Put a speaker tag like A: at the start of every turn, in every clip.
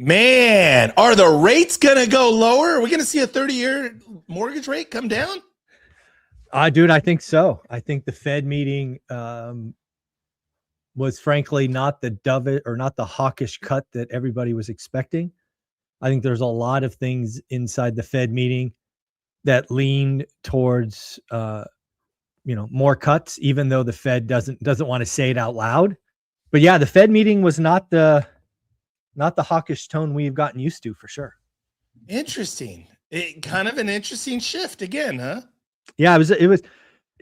A: Man, are the rates going to go lower? Are we going to see a 30-year mortgage rate come down?
B: Dude, I think so. I think the Fed meeting was frankly not the dovish or not the hawkish cut that everybody was expecting. I think there's a lot of things inside the Fed meeting that lean towards more cuts, even though the Fed doesn't want to say it out loud. But yeah, the Fed meeting was not the hawkish tone we've gotten used to, for sure.
A: Interesting. Kind of an interesting shift again, huh?
B: Yeah, it was.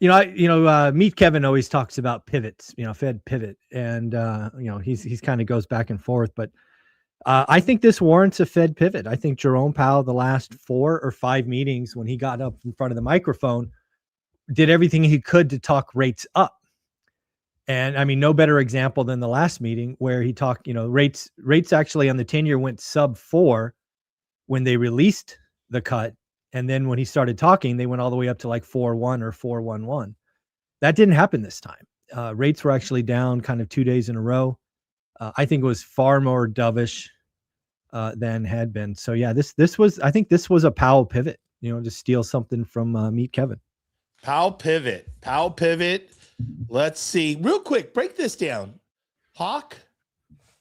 B: Meet Kevin always talks about pivots. Fed pivot, and he's kind of goes back and forth. But I think this warrants a Fed pivot. I think Jerome Powell, the last 4 or 5 meetings when he got up in front of the microphone, did everything he could to talk rates up. And I mean, no better example than the last meeting where he talked, rates actually on the 10-year went sub 4 when they released the cut. And then when he started talking, they went all the way up to like 4.1 or 4.11. That didn't happen this time. Rates were actually down kind of 2 days in a row. I think it was far more dovish than had been. So yeah, I think this was a Powell pivot, to steal something from Meet Kevin.
A: Powell pivot. Let's see. Real quick, break this down. Hawk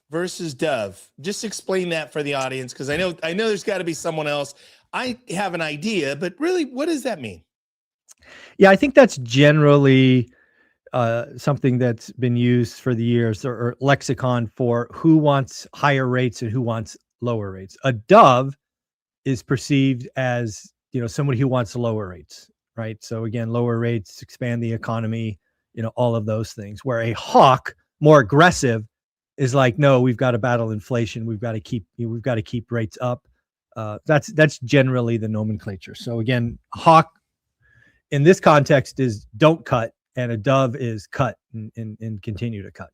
A: versus dove. Just explain that for the audience, because I know there's got to be someone else. I have an idea, but really, what does that mean?
B: Yeah, I think that's generally something that's been used for the years, or lexicon for who wants higher rates and who wants lower rates. A dove is perceived as, somebody who wants lower rates, right? So again, lower rates expand the economy, all of those things. Where a hawk, more aggressive, is like, no, we've got to battle inflation. We've got to keep rates up. That's generally the nomenclature. So again, hawk in this context is don't cut, and a dove is cut and continue to cut.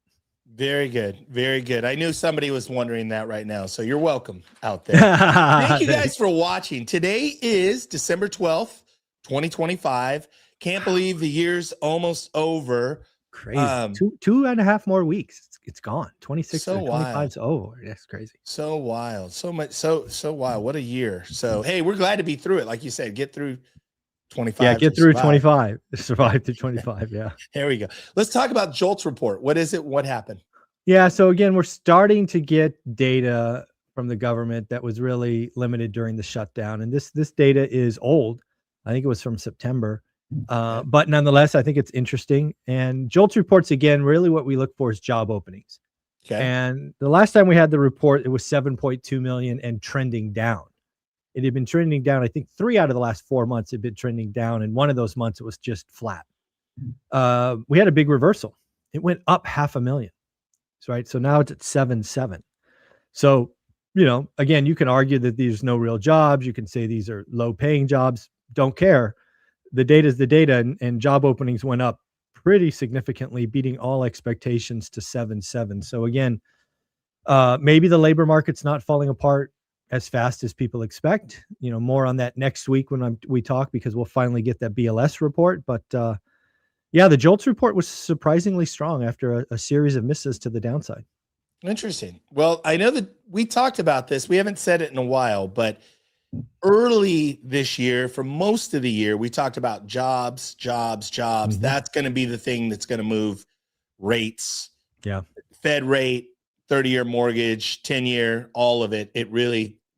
A: Very good. Very good. I knew somebody was wondering that right now. So you're welcome out there. Thank you guys for watching. Today is December 12th, 2025. Can't believe the year's almost over.
B: Crazy. 2.5 more weeks. It's gone. 26
A: so
B: to 25 is over. That's crazy.
A: So wild. So much. So wild. What a year. So, hey, we're glad to be through it. Like you said, get through 25.
B: Yeah, get through 25. Survive to 25. Yeah.
A: There we go. Let's talk about JOLTS report. What is it? What happened?
B: Yeah. So again, we're starting to get data from the government that was really limited during the shutdown. And this data is old. I think it was from September. But nonetheless, I think it's interesting. And JOLTS reports, again, really what we look for is job openings.
A: Okay.
B: And the last time we had the report, it was 7.2 million and trending down. It had been trending down. I think 3 out of the last 4 months had been trending down. And one of those months, it was just flat. We had a big reversal. It went up 500,000. Right. So now it's at 7.7. So, again, you can argue that there's no real jobs. You can say these are low paying jobs. Don't care. The data is the data, and job openings went up pretty significantly, beating all expectations to 7.7. So again, maybe the labor market's not falling apart as fast as people expect. More on that next week when we talk, because we'll finally get that BLS report. But yeah, the JOLTS report was surprisingly strong after a series of misses to the downside.
A: Interesting. Well, I know that we talked about this. We haven't said it in a while, but early this year, for most of the year, we talked about jobs. Mm-hmm. That's going to be the thing that's going to move rates.
B: Yeah.
A: Fed rate, 30-year mortgage, 10-year, all of it.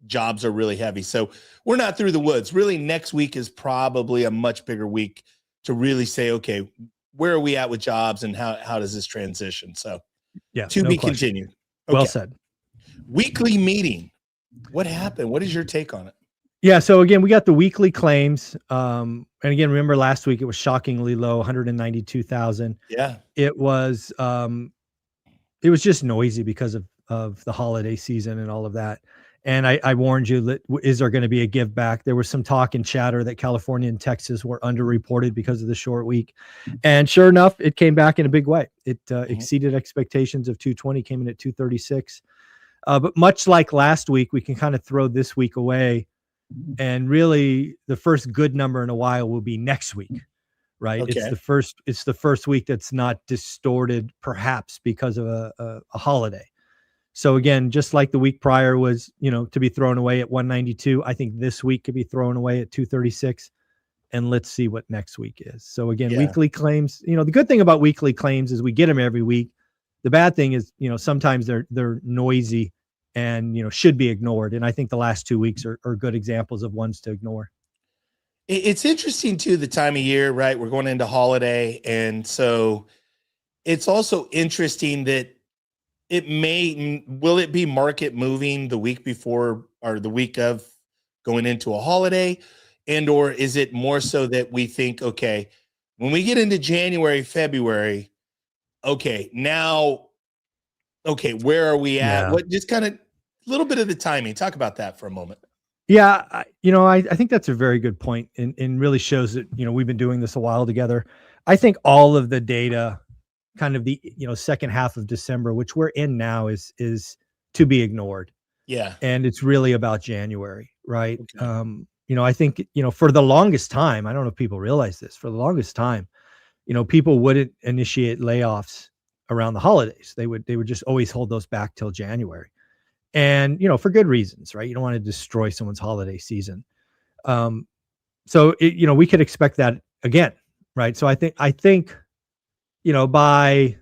A: Jobs are really heavy. So we're not through the woods. Really, next week is probably a much bigger week to really say, okay, where are we at with jobs and how does this transition? So
B: yeah,
A: to be continued.
B: Okay. Well said.
A: Weekly meeting. What happened? What is your take on it?
B: Yeah. So again, we got the weekly claims. And again, remember last week, it was shockingly low, 192,000.
A: Yeah.
B: It was just noisy because of the holiday season and all of that. And I warned you that is there going to be a give back? There was some talk and chatter that California and Texas were underreported because of the short week. And sure enough, it came back in a big way. It exceeded expectations of 220, came in at 236. But much like last week, we can kind of throw this week away. And really, the first good number in a while will be next week, right? Okay. It's the first week that's not distorted, perhaps because of a holiday. So again, just like the week prior was, to be thrown away at 192, I think this week could be thrown away at 236. And let's see what next week is. So again,
A: Yeah.
B: weekly claims, the good thing about weekly claims is we get them every week. The bad thing is, sometimes they're noisy and, should be ignored. And I think the last 2 weeks are good examples of ones to ignore.
A: It's interesting too, the time of year, right? We're going into holiday. And so it's also interesting that will it be market moving the week before or the week of going into a holiday? And or is it more so that we think, okay, when we get into January, February, okay, now, okay, where are we at?
B: Yeah.
A: What, just kind of a little bit of the timing. Talk about that for a moment.
B: Yeah. I think that's a very good point and really shows that, we've been doing this a while together. I think all of the data kind of the, second half of December, which we're in now is to be ignored.
A: Yeah.
B: And it's really about January, right?
A: Okay.
B: I think, for the longest time, I don't know if people realize this, for the longest time, people wouldn't initiate layoffs around the holidays. They would just always hold those back till January. And, for good reasons, right? You don't want to destroy someone's holiday season. So we could expect that again, right? So I think, by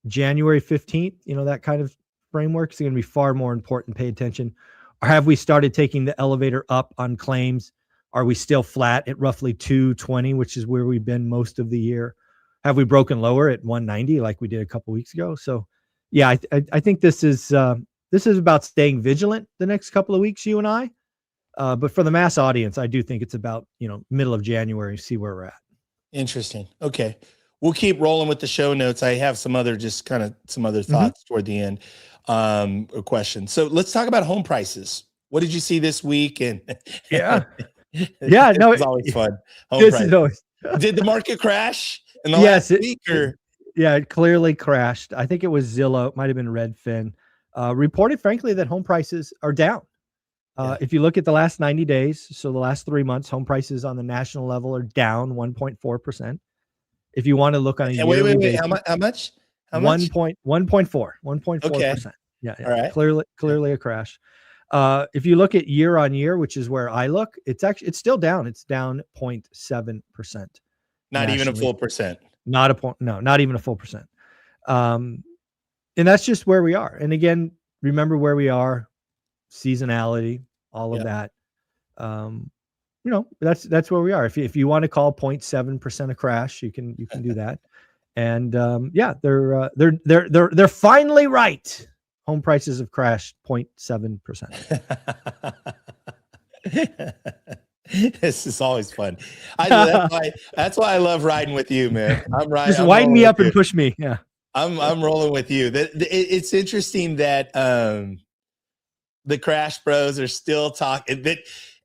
B: January 15th, that kind of framework is going to be far more important. Pay attention. Or have we started taking the elevator up on claims? Are we still flat at roughly 220, which is where we've been most of the year? Have we broken lower at 190 like we did a couple weeks ago? So yeah, I think this is about staying vigilant the next couple of weeks, you and I. But for the mass audience, I do think it's about, middle of January, see where we're at.
A: Interesting. Okay. We'll keep rolling with the show notes. I have some other thoughts toward the end, or questions. So let's talk about home prices. What did you see this week? And
B: Yeah.
A: It's always fun. Did the market crash in the last week?
B: It clearly crashed. I think it was Zillow. It might have been Redfin. Reported, frankly, that home prices are down. If you look at the last 90 days, so the last 3 months, home prices on the national level are down 1.4%. If you want to look on a yearly basis,
A: how much?
B: 1.4%.
A: Okay.
B: Yeah.
A: All right.
B: Clearly a crash. If you look at year on year, which is where I look, it's still down. It's down 0.7%.
A: Not even a full percent.
B: Not even a full percent. And that's just where we are. And again, remember where we are, seasonality, all of that. That's where we are. If you want to call 0.7% a crash, you can do that. And they're finally right. Home prices have crashed 0.7%.
A: This is always fun. That's why I love riding with you, man.
B: Just wind me up and push me. Yeah.
A: I'm rolling with you. It's interesting that the Crash Bros are still talking. That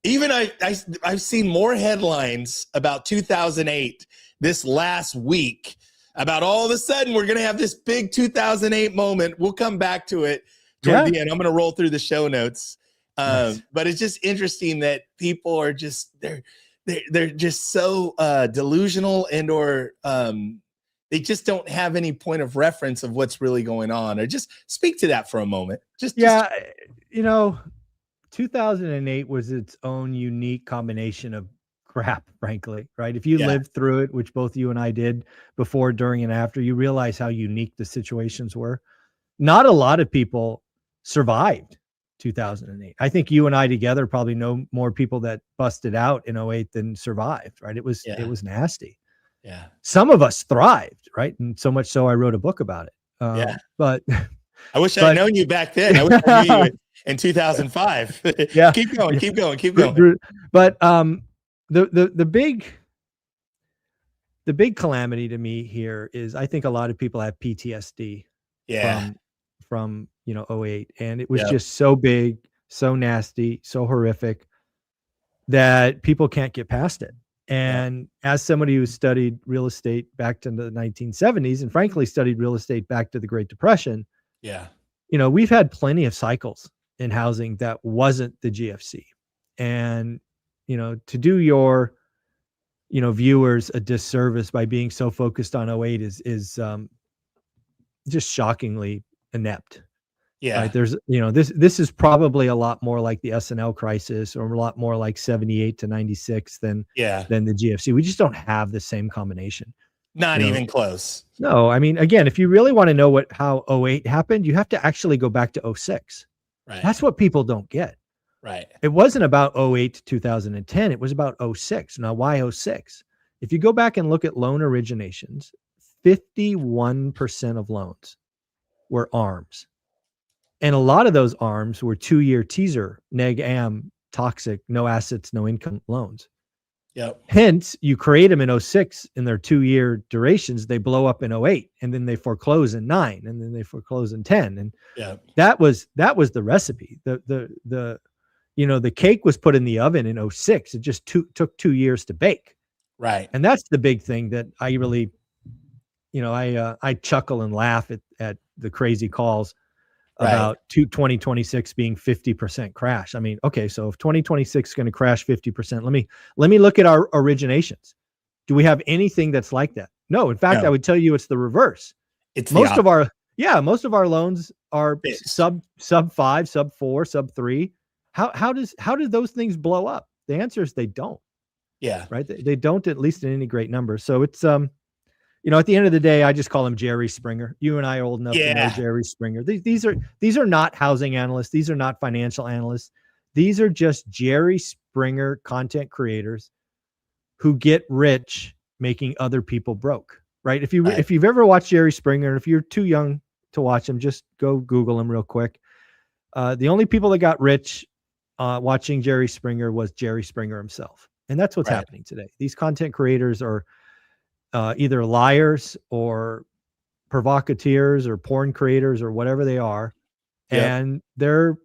A: even I've seen more headlines about 2008 this last week about all of a sudden we're going to have this big 2008 moment. We'll come back to it toward the end. I'm going to roll through the show notes. Nice. But it's just interesting that people are just they're just so delusional and or they just don't have any point of reference of what's really going on. Or just speak to that for a moment.
B: 2008 was its own unique combination of crap, frankly, right? If you lived through it, which both you and I did before, during, and after, you realize how unique the situations were. Not a lot of people survived 2008. I think you and I together probably know more people that busted out in 08 than survived, right? It was nasty.
A: Yeah.
B: Some of us thrived, right? And so much so I wrote a book about it. But
A: I wish I'd known you back then. I wish I knew you in 2005.
B: Yeah.
A: Keep going.
B: But the big calamity to me here is I think a lot of people have PTSD from 08, and it was just so big, so nasty, so horrific that people can't get past it. And as somebody who studied real estate back to the 1970s and frankly studied real estate back to the Great Depression, we've had plenty of cycles in housing that wasn't the GFC. And to do your viewers a disservice by being so focused on 08 is just shockingly inept.
A: Yeah.
B: right? There's, this is probably a lot more like the S&L crisis, or a lot more like 78 to 96 than
A: Yeah.
B: the GFC. We just don't have the same combination.
A: Not even close.
B: No, I mean, again, if you really want to know how 08 happened, you have to actually go back to 06.
A: Right.
B: That's what people don't get.
A: Right.
B: It wasn't about 08 to 2010. It was about 06. Now, why 06? If you go back and look at loan originations, 51% of loans were ARMs. And a lot of those ARMs were 2-year teaser, neg am, toxic, no assets, no income loans.
A: Yep.
B: Hence, you create them in 06 in their 2-year durations, they blow up in 08, and then they foreclose in 9, and then they foreclose in 10. And that was the recipe. The cake was put in the oven in 06. It just took 2 years to bake.
A: Right.
B: And that's the big thing that I really, I chuckle and laugh at the crazy calls about 2026 being 50% crash. I mean, okay, so if 2026 is going to crash 50%, let me look at our originations. Do we have anything that's like that? No. In fact, I would tell you it's the reverse.
A: It's
B: most of our loans are sub 5, sub 4, sub 3. How do those things blow up? The answer is they don't.
A: Yeah.
B: Right. They don't, at least in any great number. So it's at the end of the day, I just call him Jerry Springer. You and I are old enough to know Jerry Springer. These are not housing analysts. These are not financial analysts. These are just Jerry Springer content creators who get rich making other people broke. Right. If you've ever watched Jerry Springer, if you're too young to watch him, just go Google him real quick. The only people that got rich watching Jerry Springer was Jerry Springer himself. And that's what's happening today. These content creators are either liars or provocateurs or porn creators or whatever they are. And they're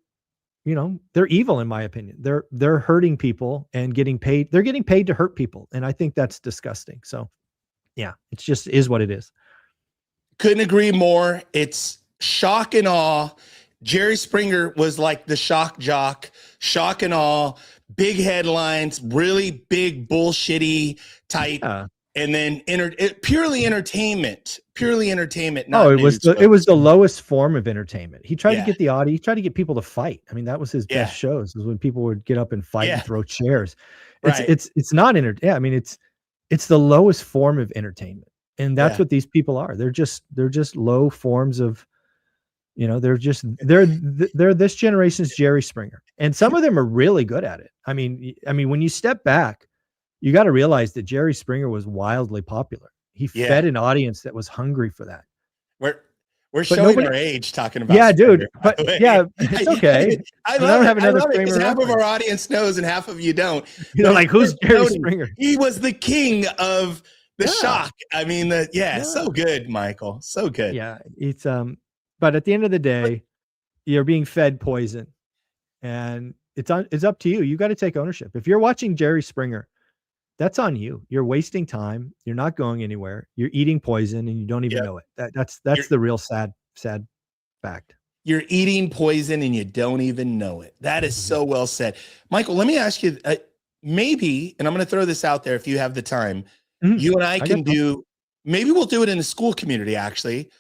B: evil, in my opinion. They're hurting people and getting paid. They're getting paid to hurt people. And I think that's disgusting. So yeah, it just is what it is.
A: Couldn't agree more. It's shock and awe. Jerry Springer was like the shock jock, shock and awe, big headlines, really big bullshitty type. And then purely entertainment. Not
B: it was the lowest form of entertainment. He tried to get the audience. He tried to get people to fight. I mean, that was his best shows, was when people would get up and fight and throw chairs. It's not I mean, it's the lowest form of entertainment, and that's what these people are. They're just low forms of, they're this generation's Jerry Springer, and some of them are really good at it. I mean, when you step back, you got to realize that Jerry Springer was wildly popular. He fed an audience that was hungry for that.
A: We're showing our age talking about.
B: Yeah,
A: Springer,
B: dude. But it's okay.
A: I don't have another Springer. Half of our audience knows and half of you don't.
B: You're like, who's Jerry Springer?
A: He was the king of the shock. I mean, so good, Michael. So good.
B: Yeah, it's but at the end of the day, you're being fed poison, and it's up to you. You got to take ownership. If you're watching Jerry Springer, that's on you. You're wasting time. You're not going anywhere. You're eating poison and you don't even know it. That's the real sad fact.
A: You're eating poison and you don't even know it. That is so well said. Michael, let me ask you, maybe, and I'm going to throw this out there if you have the time, you and I can maybe we'll do it in the school community, actually.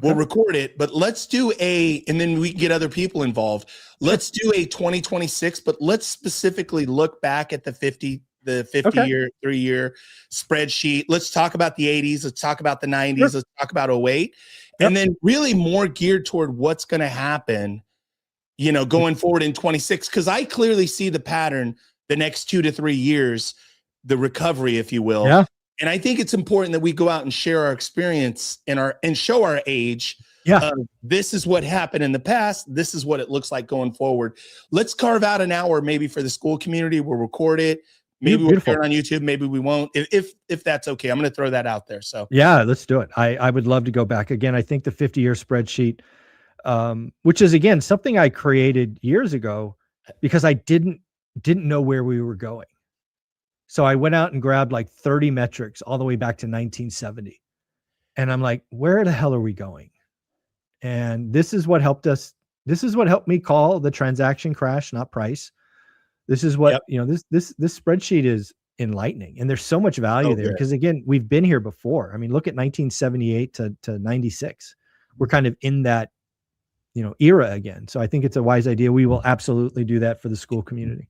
A: We'll record it, but let's do and then we can get other people involved. Let's do a 2026, but let's specifically look back at the 50-year, 3-year spreadsheet. Let's talk about the 80s. Let's talk about the 90s. Let's talk about 08. And then really more geared toward what's going to happen, going forward in 26. Because I clearly see the pattern the next 2 to 3 years, the recovery, if you will.
B: Yeah.
A: And I think it's important that we go out and share our experience and show our age. This is what happened in the past. This is what it looks like going forward. Let's carve out an hour maybe for the school community. We'll record it. Maybe we'll share it on YouTube. Maybe we won't. If that's okay, I'm going to throw that out there. So
B: yeah, let's do it. I would love to go back again. I think the 50-year spreadsheet, which is again something I created years ago because I didn't know where we were going. So I went out and grabbed like 30 metrics all the way back to 1970, and I'm like, where the hell are we going? And this is what helped us. This is what helped me call the transaction crash, not price. This is what, this spreadsheet is enlightening, and there's so much value there because again, we've been here before. I mean, look at 1978 to 96. We're kind of in that era again. So I think it's a wise idea. We will absolutely do that for the school community.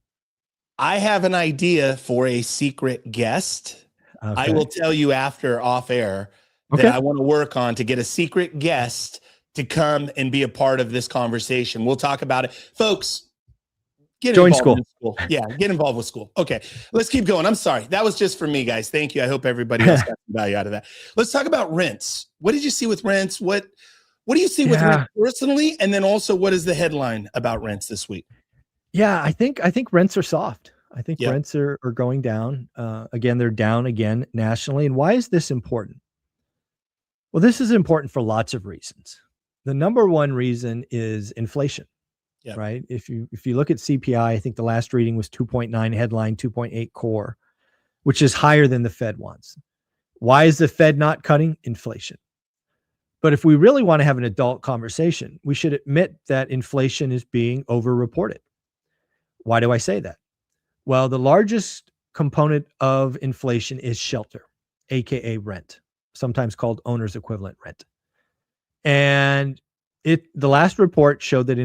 A: I have an idea for a secret guest.
B: Okay.
A: I will tell you after off air that
B: Okay.
A: I want to work on to get a secret guest to come and be a part of this conversation. We'll talk about it. Folks,
B: Join school.
A: in school. Yeah, get involved with school. Okay, let's keep going. I'm sorry. That was just for me, guys. Thank you. I hope everybody else got some value out of that. Let's talk about rents. What did you see with rents? What do you see with rents personally? And then also, what is the headline about rents this week?
B: Yeah, I think rents are soft. I think rents are going down. Again, they're down again nationally. And why is this important? Well, this is important for lots of reasons. The number one reason is inflation. Right? If you look at CPI, I think the last reading was 2.9 headline, 2.8 core, which is higher than the Fed wants. Why is the Fed not cutting? Inflation. But if we really want to have an adult conversation, we should admit that inflation is being overreported. Why do I say that? Well, the largest component of inflation is shelter, aka rent, sometimes called owner's equivalent rent. And the last report showed that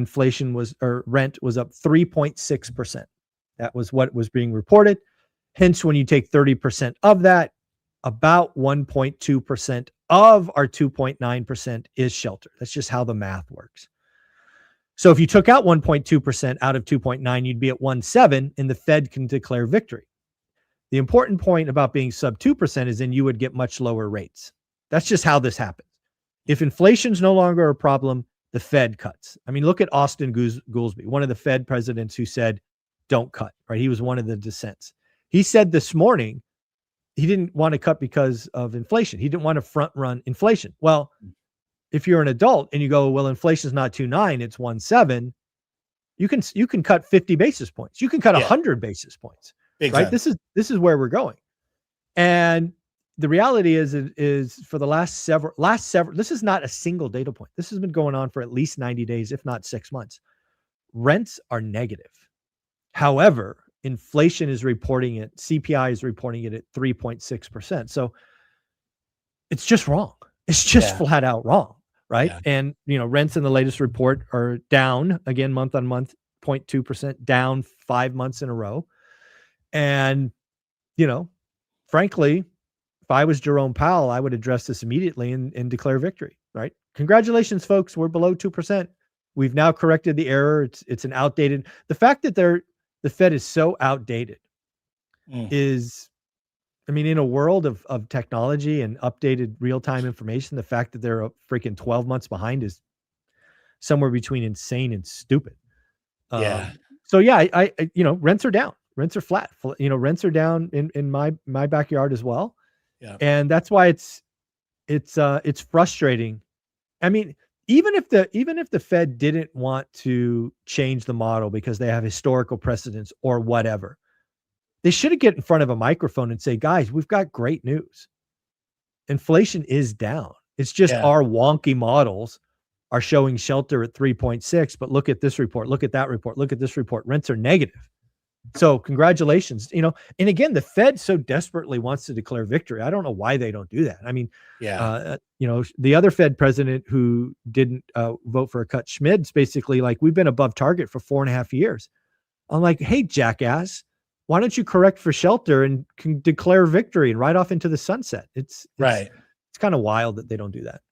B: rent was up 3.6%. That was what was being reported. Hence, when you take 30% of that, about 1.2% of our 2.9% is shelter. That's just how the math works. So if you took out 1.2% out of 2.9, you'd be at 1.7, and the Fed can declare victory. The important point about being sub 2% is then you would get much lower rates. That's just how this happens. If inflation's no longer a problem, the Fed cuts. I mean, look at Austin Goolsbee, one of the Fed presidents who said, don't cut, right? He was one of the dissents. He said this morning, he didn't want to cut because of inflation. He didn't want to front run inflation. Well, if you're an adult and you go, well, inflation's not 2.9, it's 1.7, you can cut 50 basis points. You can cut 100 basis points, right? This is where we're going. And the reality is for the last several, this is not a single data point. This has been going on for at least 90 days, if not 6 months. Rents are negative. However, inflation is reporting it, CPI is reporting it at 3.6%. So it's just wrong. It's just flat out wrong, right? Yeah. And, rents in the latest report are down again, month on month, 0.2%, down 5 months in a row. And, frankly, if I was Jerome Powell, I would address this immediately and declare victory, right? Congratulations, folks. We're below 2%. We've now corrected the error. It's an outdated. The fact that the Fed is so outdated is, in a world of technology and updated real-time information, the fact that they're freaking 12 months behind is somewhere between insane and stupid. So yeah, I rents are down. Rents are flat. Rents are down in my backyard as well. Yeah. And that's why it's frustrating. Even if the Fed didn't want to change the model because they have historical precedents or whatever, they should get in front of a microphone and say, guys, we've got great news. Inflation is down. It's just our wonky models are showing shelter at 3.6, but look at this report, look at that report, look at this report. Rents are negative. So congratulations, and again, the Fed so desperately wants to declare victory. I don't know why they don't do that. The other Fed president who didn't vote for a cut, Schmidt's basically like, we've been above target for 4.5 years. I'm like, hey, jackass, why don't you correct for shelter and can declare victory and ride off into the sunset? It's kind of wild that they don't do that.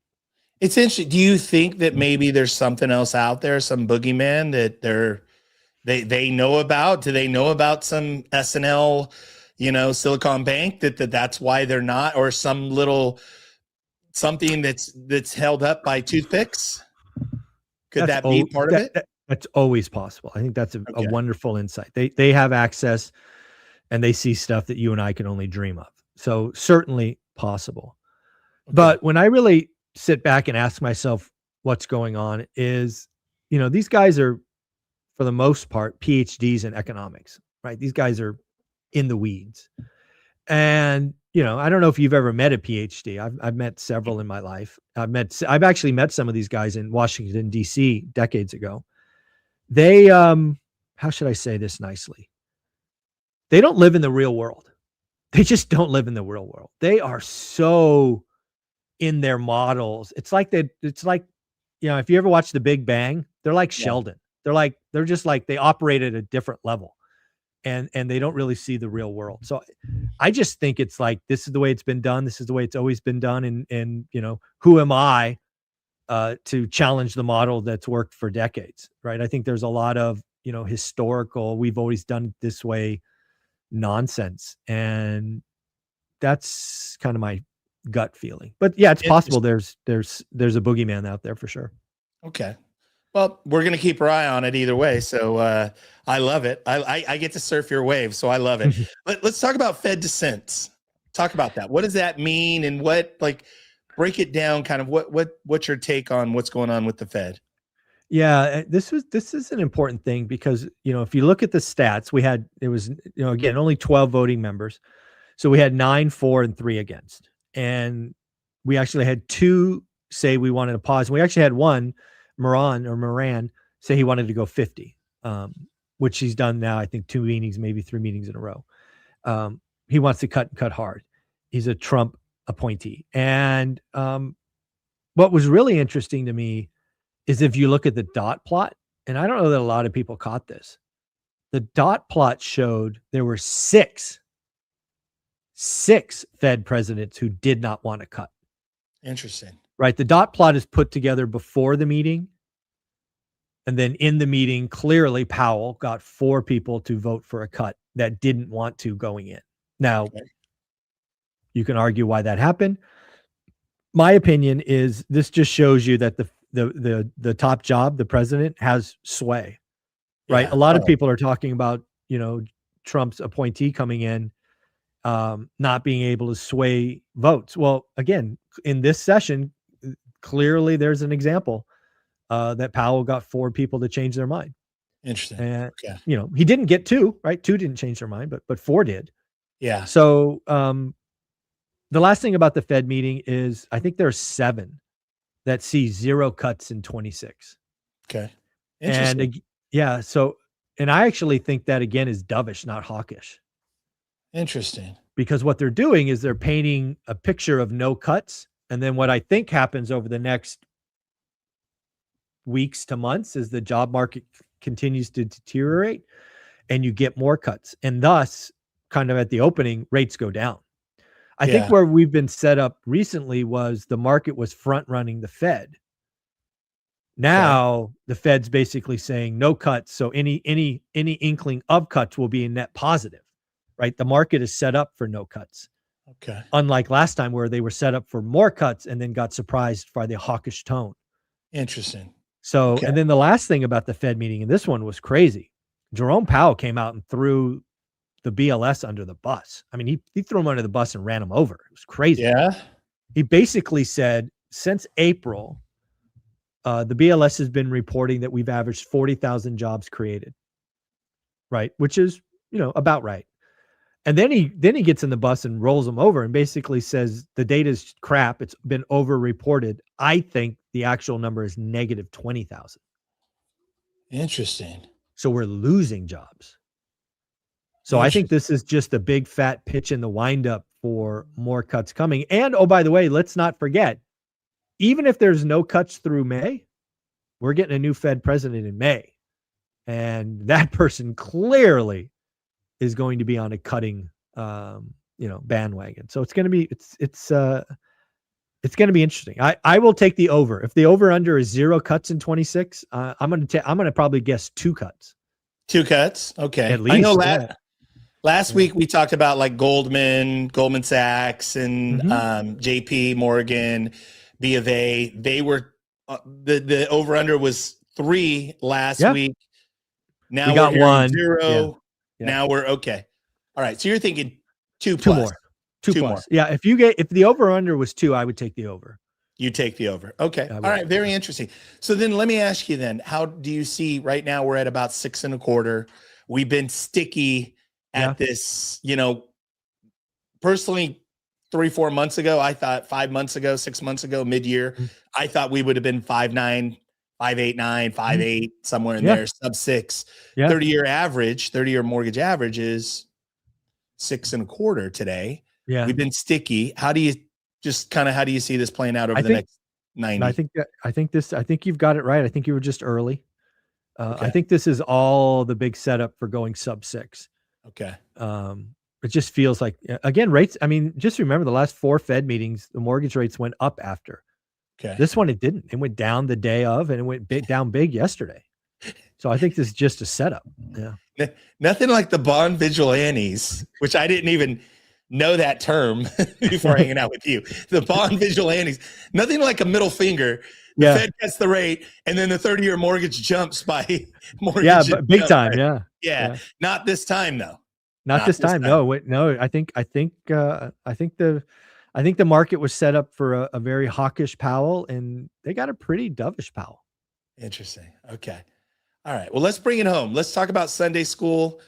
A: It's interesting. Do you think that maybe there's something else out there, some boogeyman that they know about? Do they know about some SNL, Silicon Bank that's why they're not, or some little something that's held up by toothpicks? Could that be part of it?
B: That's always possible. I think that's a wonderful insight. They have access and they see stuff that you and I can only dream of. So certainly possible. Okay. But when I really sit back and ask myself what's going on is, these guys are, for the most part, PhDs in economics, right? These guys are in the weeds. And, I don't know if you've ever met a PhD. I've met several in my life. I've actually met some of these guys in Washington, DC decades ago. They, how should I say this nicely? They don't live in the real world. They just don't live in the real world. They are so in their models. It's like if you ever watch The Big Bang, they're like
A: Yeah.
B: Sheldon. They're just like, they operate at a different level, and they don't really see the real world. So I just think it's like, this is the way it's been done. This is the way it's always been done. And who am I to challenge the model that's worked for decades, right? I think there's a lot of, historical, we've always done it this way nonsense. And that's kind of my gut feeling. But yeah, it's possible there's a boogeyman out there for sure.
A: Okay. Well, we're going to keep our eye on it either way. So I love it. I get to surf your wave, so I love it. Let's talk about Fed dissents. Talk about that. What does that mean, and break it down, kind of what's your take on what's going on with the Fed?
B: Yeah, this is an important thing because, if you look at the stats, it was again, only 12 voting members. So we had 9 for and 3 against. And we actually had 2 say we wanted to pause. We actually had one, Moran, say he wanted to go 50, which he's done now, I think 2 meetings, maybe 3 meetings in a row. He wants to cut hard. He's a Trump appointee. And what was really interesting to me is if you look at the dot plot, and I don't know that a lot of people caught this, the dot plot showed there were 6 Fed presidents who did not want to cut.
A: Interesting.
B: Right. The dot plot is put together before the meeting. And then in the meeting, clearly Powell got 4 people to vote for a cut that didn't want to going in. Now, you can argue why that happened. My opinion is this just shows you that the top job, the president, has sway, right?
A: Yeah.
B: A lot of people are talking about, Trump's appointee coming in, not being able to sway votes. Well, again, in this session, clearly there's an example that Powell got 4 people to change their mind.
A: Interesting.
B: And,
A: Okay.
B: he didn't get 2, right? 2 didn't change their mind, but 4 did.
A: Yeah.
B: So the last thing about the Fed meeting is I think there are 7 that see 0 cuts in 26.
A: Okay. Interesting.
B: And I actually think that, again, is dovish, not hawkish.
A: Interesting.
B: Because what they're doing is they're painting a picture of no cuts. And then what I think happens over the next weeks to months is the job market continues to deteriorate and you get more cuts. And thus, kind of at the opening, rates go down. I think where we've been set up recently was the market was front running the Fed. Now the Fed's basically saying no cuts. So any inkling of cuts will be a net positive, right? The market is set up for no cuts.
A: Okay.
B: Unlike last time where they were set up for more cuts and then got surprised by the hawkish tone.
A: Interesting.
B: So, and then the last thing about the Fed meeting, and this one was crazy. Jerome Powell came out and threw the BLS under the bus. I mean, he threw him under the bus and ran him over. It was crazy.
A: Yeah.
B: He basically said since April, the BLS has been reporting that we've averaged 40,000 jobs created, right? Which is, about right. And then he gets in the bus and rolls them over and basically says the data's crap. It's been over-reported. I think the actual number is negative 20,000.
A: Interesting.
B: So we're losing jobs. So I think this is just a big fat pitch in the windup for more cuts coming. And, oh, by the way, let's not forget, even if there's no cuts through May, we're getting a new Fed president in May. And that person clearly is going to be on a cutting, bandwagon. So it's going to be, it's going to be interesting. I will take the over. If the over under is 0 cuts in 26, I'm going to probably guess 2 cuts.
A: 2 cuts. Okay.
B: At least.
A: I know last week we talked about like Goldman Sachs and JP Morgan, B of A. They were the over under was 3 last week. Now
B: we got 1
A: 0. Yeah. Now we're okay. All right. So you're thinking 2 plus.
B: 2 more. 2 plus. More. Yeah. If the over under was 2, I would take the over.
A: You take the over. Okay. All right. Very interesting. So then let me ask you then, how do you see right now we're at about 6.25. We've been sticky at this, personally 3-4 months ago, I thought 5 months ago, 6 months ago, mid-year, I thought we would have been 5.9, 5.89, 5.8, somewhere in there, sub 6. 30-year mortgage average is 6.25 today. Yeah. We've been sticky. How do you see this playing out over the next
B: And
A: 90.
B: I think you've got it right. I think you were just early.
A: Okay.
B: I think this is all the big setup for going sub 6.
A: Okay.
B: It just feels like, again, rates. I mean, just remember the last 4 Fed meetings, the mortgage rates went up after.
A: Okay.
B: This one, it didn't. It went down the day of, and it went down big yesterday. So I think this is just a setup. Yeah.
A: Nothing like the bond vigilantes, which I didn't even know that term before hanging out with you. The bond vigilantes, nothing like a middle finger. The Fed gets the rate, and then the 30-year mortgage jumps by mortgage.
B: Yeah, but big time.
A: Right?
B: Yeah.
A: Yeah. Not this time though.
B: Not this time. No, wait, no. I think the market was set up for a very hawkish Powell, and they got a pretty dovish Powell.
A: Interesting. Okay. All right. Well, let's bring it home. Let's talk about Sunday school,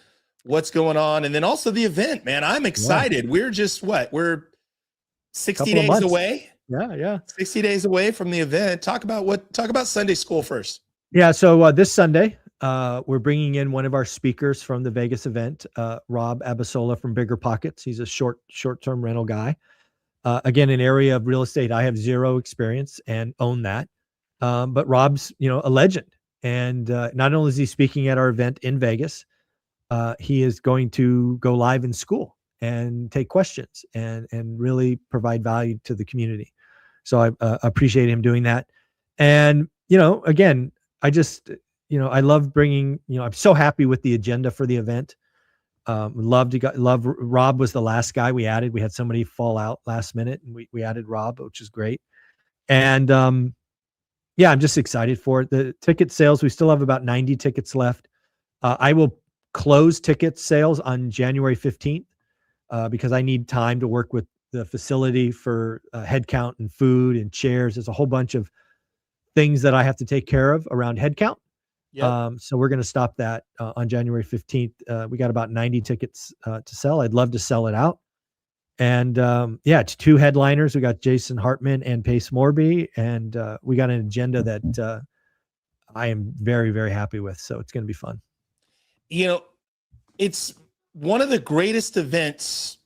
A: what's going on, and then also the event, man. I'm excited. Yeah. We're just we're 60 days away.
B: Yeah.
A: 60 days away from the event. Talk about Sunday school first.
B: Yeah. So this Sunday, we're bringing in one of our speakers from the Vegas event, Rob Abasola from Bigger Pockets. He's a short-term rental guy. Again, an area of real estate I have zero experience and own that. But Rob's, a legend. And not only is he speaking at our event in Vegas, he is going to go live in school and take questions and really provide value to the community. So I appreciate him doing that. And, again, I just, I love bringing, I'm so happy with the agenda for the event. Love Rob was the last guy we added. We had somebody fall out last minute, and we added Rob, which is great. And yeah, I'm just excited for it. The ticket sales, we still have about 90 tickets left. I will close ticket sales on January 15th because I need time to work with the facility for headcount and food and chairs. There's a whole bunch of things that I have to take care of around headcount. Yep. So we're going to stop that on January 15th. We got about 90 tickets to sell. I'd love to sell it out. And it's 2 headliners. We got Jason Hartman and Pace Morby, and we got an agenda that I am very, very happy with. So it's going to be fun.
A: It's one of the greatest events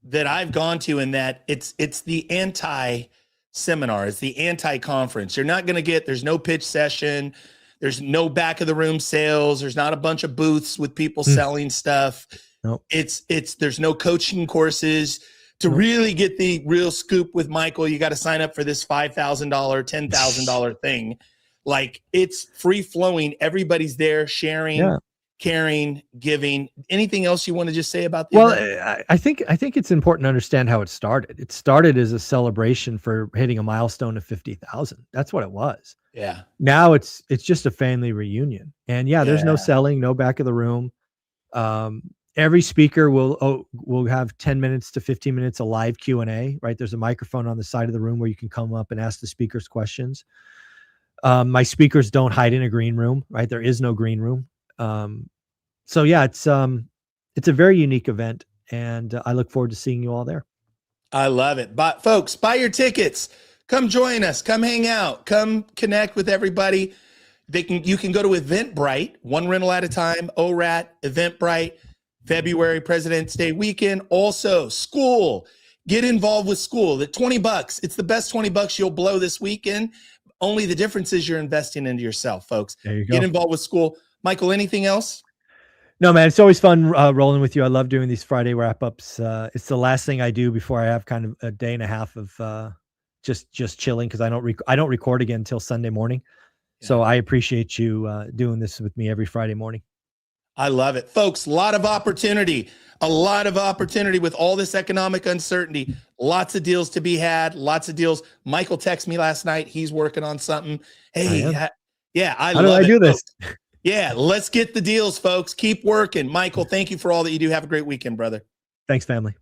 A: that I've gone to in that it's the anti-seminar. It's the anti-conference. You're not going to there's no pitch session. There's no back of the room sales. There's not a bunch of booths with people selling stuff.
B: Nope.
A: There's no coaching courses. To really get the real scoop with Michael, you got to sign up for this $5,000, $10,000 thing. Like, it's free flowing. Everybody's there sharing, caring, giving. Anything else you want to just say about the event?
B: I think it's important to understand how it started. It started as a celebration for hitting a milestone of 50,000. That's what it was.
A: Yeah.
B: Now it's just a family reunion. And there's no selling, no back of the room. Every speaker will have 10 minutes to 15 minutes of live Q&A, right? There's a microphone on the side of the room where you can come up and ask the speakers questions. My speakers don't hide in a green room, right? There is no green room. So it's a very unique event, and I look forward to seeing you all there.
A: I love it. But folks, buy your tickets. Come join us. Come hang out. Come connect with everybody. You can go to Eventbrite, one rental at a time, ORaaT, Eventbrite. February President's Day weekend. Also, school. Get involved with school. The $20. It's the best $20 you'll blow this weekend. Only the difference is you're investing into yourself, folks.
B: There you go.
A: Get involved with school. Michael, anything else?
B: No, man. It's always fun rolling with you. I love doing these Friday wrap-ups. It's the last thing I do before I have kind of a day and a half of just chilling, because I don't record again until Sunday morning. Yeah. So I appreciate you doing this with me every Friday morning.
A: I love it. Folks, a lot of opportunity with all this economic uncertainty. Lots of deals to be had, lots of deals. Michael texted me last night. He's working on something. Hey,
B: How
A: love
B: do I do this?
A: Yeah, let's get the deals, folks. Keep working. Michael, thank you for all that you do. Have a great weekend, brother.
B: Thanks, family.